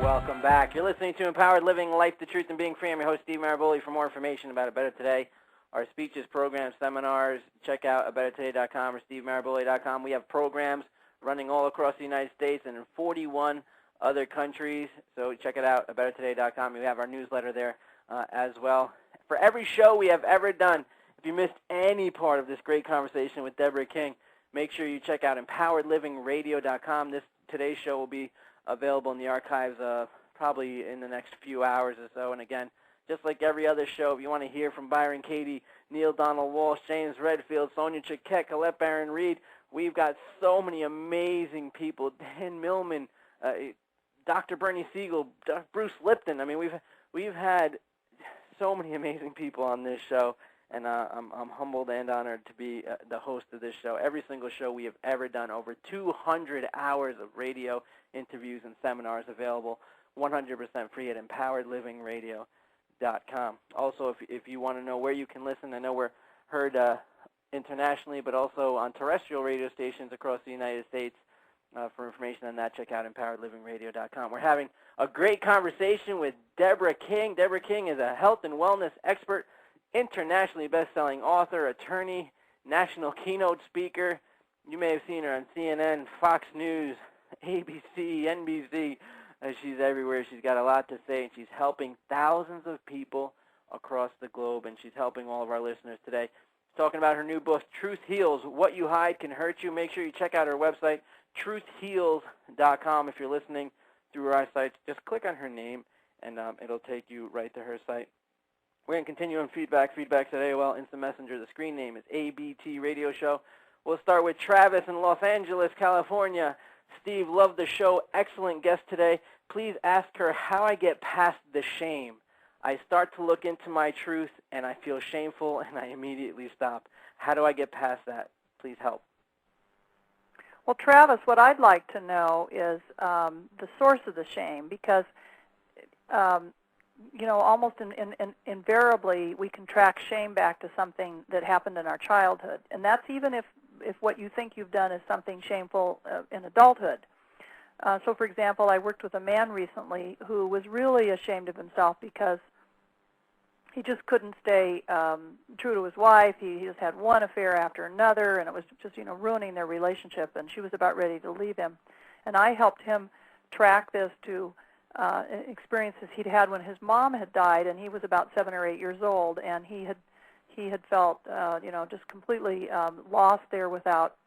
welcome back. You're listening to Empowered Living, Life, the Truth, and Being Free. I'm your host, Steve Maraboli. For more information about A Better Today, our speeches, programs, seminars, check out abettertoday.com or stevemaraboli.com. We have programs running all across the United States and in 41 other countries, so check it out, abettertoday.com. We have our newsletter there as well. For every show we have ever done, if you missed any part of this great conversation with Deborah King, make sure you check out empoweredlivingradio.com. Today's show will be available in the archives probably in the next few hours or so. And again, just like every other show, if you want to hear from Byron Katie, Neil Donald Walsh, James Redfield, Sonia Chiquette, Colette Barron Reed, we've got so many amazing people. Dan Millman, Dr. Bernie Siegel, Bruce Lipton. I mean, we've had so many amazing people on this show, and I'm humbled and honored to be the host of this show. Every single show we have ever done, over 200 hours of radio interviews and seminars available 100% free at empoweredlivingradio.com. Also, if you want to know where you can listen, I know we're heard internationally, but also on terrestrial radio stations across the United States. For information on that, check out empoweredlivingradio.com. We're having a great conversation with Deborah King. Deborah King is a health and wellness expert, internationally best-selling author, attorney, national keynote speaker. You may have seen her on CNN, Fox News, ABC, NBC. She's everywhere. She's got a lot to say, and she's helping thousands of people across the globe, and she's helping all of our listeners today. She's talking about her new book, Truth Heals, What You Hide Can Hurt You. Make sure you check out her website, truthheals.com. If you're listening through our site, just click on her name, and it'll take you right to her site. We're going to continue on feedback at AOL Instant Messenger. The screen name is ABT Radio Show. We'll start with Travis in Los Angeles, California. Steve, love the show. Excellent guest today. Please ask her how I get past the shame. I start to look into my truth, and I feel shameful, and I immediately stop. How do I get past that? Please help. Well, Travis, what I'd like to know is the source of the shame, because almost invariably we can track shame back to something that happened in our childhood, and that's even if what you think you've done is something shameful in adulthood. So, for example, I worked with a man recently who was really ashamed of himself because he just couldn't stay true to his wife. He just had one affair after another, and it was just ruining their relationship, and she was about ready to leave him. And I helped him track this to experiences he'd had when his mom had died, and he was about 7 or 8 years old, and he had felt just completely lost there without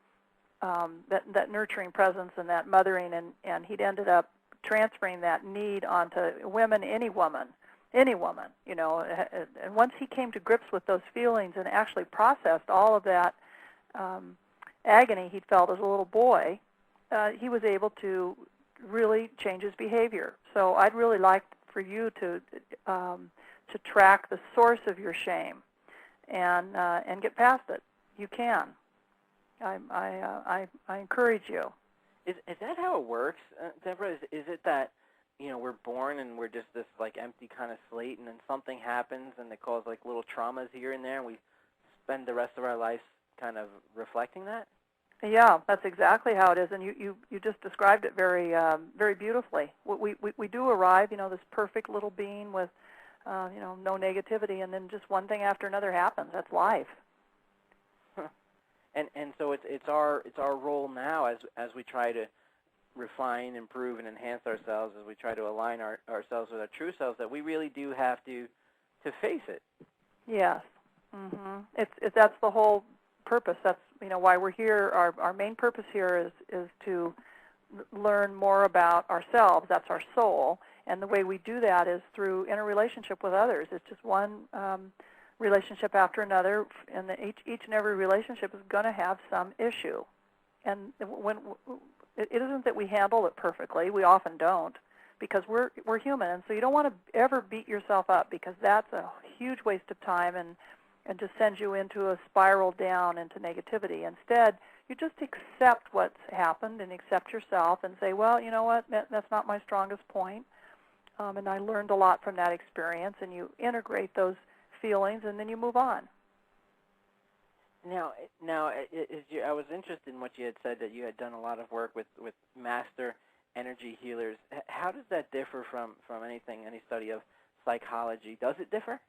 that nurturing presence and that mothering, and he'd ended up transferring that need onto women, any woman, and once he came to grips with those feelings and actually processed all of that agony he'd felt as a little boy, he was able to really change his behavior. So I'd really like for you to track the source of your shame and get past it. You can. I encourage you. Is that how it works, Deborah? Is it that we're born and we're just this like empty kind of slate, and then something happens and they cause like little traumas here and there, and we spend the rest of our lives kind of reflecting that? Yeah, that's exactly how it is, and you just described it very very beautifully. We do arrive, this perfect little being with no negativity, and then just one thing after another happens. That's life. And so it's our role now as we try to refine, improve, and enhance ourselves, as we try to align ourselves with our true selves, that we really do have to face it. Yes. Mm-hmm. That's the whole purpose. That's why we're here. Our main purpose here is to learn more about ourselves. That's our soul, and the way we do that is through interrelationship with others. It's just one relationship after another, and each and every relationship is going to have some issue. And when it isn't that we handle it perfectly, we often don't, because we're human, and so you don't want to ever beat yourself up, because that's a huge waste of time and just sends you into a spiral down into negativity. Instead, you just accept what's happened and accept yourself and say, well, you know what, that's not my strongest point, and I learned a lot from that experience, and you integrate those feelings, and then you move on. Now, I was interested in what you had said, that you had done a lot of work with Master energy healers. How does that differ from any study of psychology? Does it differ?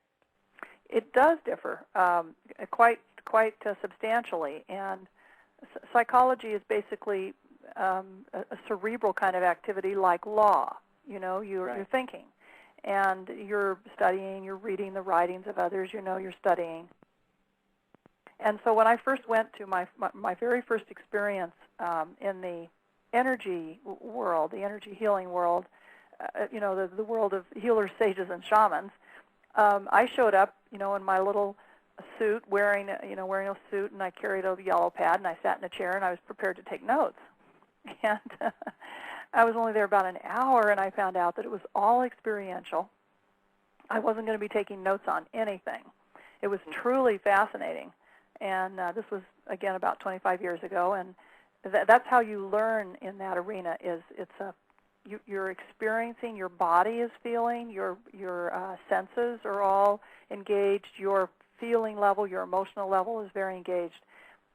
It does differ quite substantially, and psychology is basically a cerebral kind of activity like law. You're thinking, and you're studying, you're reading the writings of others, you're studying. And so when I first went to my very first experience in the energy world, the energy healing world, the world of healers, sages, and shamans, I showed up, in my little suit, wearing a suit, and I carried a yellow pad, and I sat in a chair, and I was prepared to take notes. And I was only there about an hour, and I found out that it was all experiential. I wasn't going to be taking notes on anything. It was truly fascinating. And this was, again, about 25 years ago, and that's how you learn in that arena. You're experiencing, your body is feeling, your senses are all engaged, your feeling level, your emotional level is very engaged.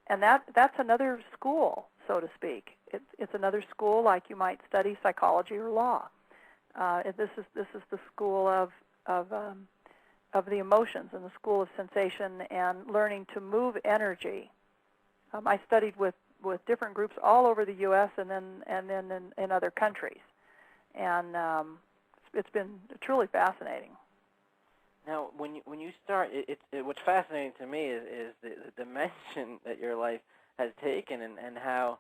And that's another school, so to speak. It's another school like you might study psychology or law. This is the school of the emotions and the school of sensation and learning to move energy. I studied with different groups all over the U.S. and then in other countries, and it's been truly fascinating. Now, when you start, what's fascinating to me is the dimension that your life has taken, and how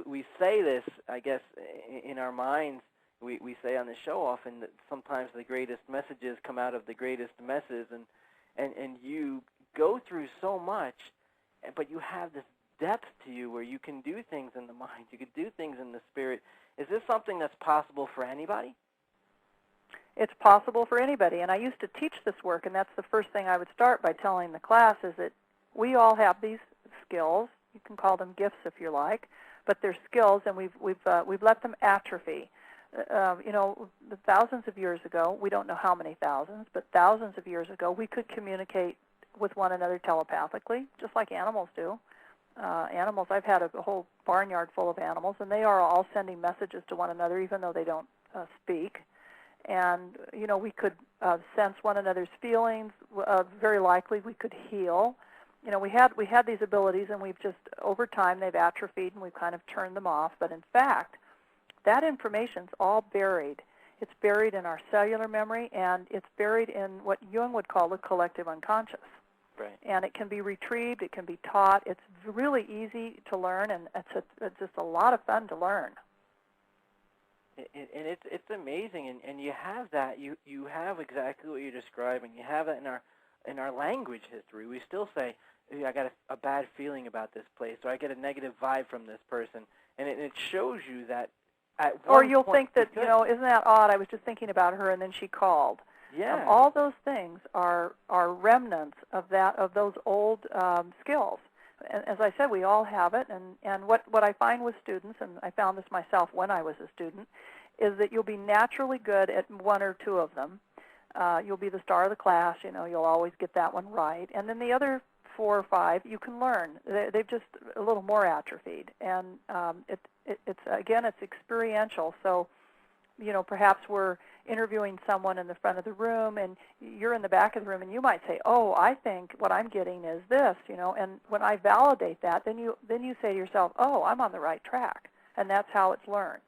we say this, I guess, in our minds. We say on the show often that sometimes the greatest messages come out of the greatest messes, and you go through so much, but you have this depth to you where you can do things in the mind, you can do things in the spirit. Is this something that's possible for anybody? It's possible for anybody, and I used to teach this work, and that's the first thing I would start by telling the class is that we all have these skills. You can call them gifts if you like, but they're skills, and we've let them atrophy. Thousands of years ago, we don't know how many thousands, but thousands of years ago, we could communicate with one another telepathically, just like animals do. Animals, I've had a whole barnyard full of animals, and they are all sending messages to one another, even though they don't speak. And, we could sense one another's feelings. Very likely, we could heal. We had these abilities, and we've just, over time, they've atrophied, and we've kind of turned them off. But in fact, that information's all buried. It's buried in our cellular memory, and it's buried in what Jung would call the collective unconscious. Right. And it can be retrieved, it can be taught. It's really easy to learn, and it's just a lot of fun to learn. And it's amazing, and you have that. You have exactly what you're describing. You have that in our language history. We still say, I got a bad feeling about this place, or I get a negative vibe from this person, and it shows you that. Or you'll think that, isn't that odd? I was just thinking about her, and then she called. Yeah. All those things are remnants of those old skills. And as I said, we all have it. And what I find with students, and I found this myself when I was a student, is that you'll be naturally good at one or two of them. You'll be the star of the class. You'll always get that one right. And then the other 4 or 5, you can learn. They've just a little more atrophied. And it's experiential. So, perhaps we're interviewing someone in the front of the room, and you're in the back of the room, and you might say, "Oh, I think what I'm getting is this," And when I validate that, then you say to yourself, "Oh, I'm on the right track," and that's how it's learned.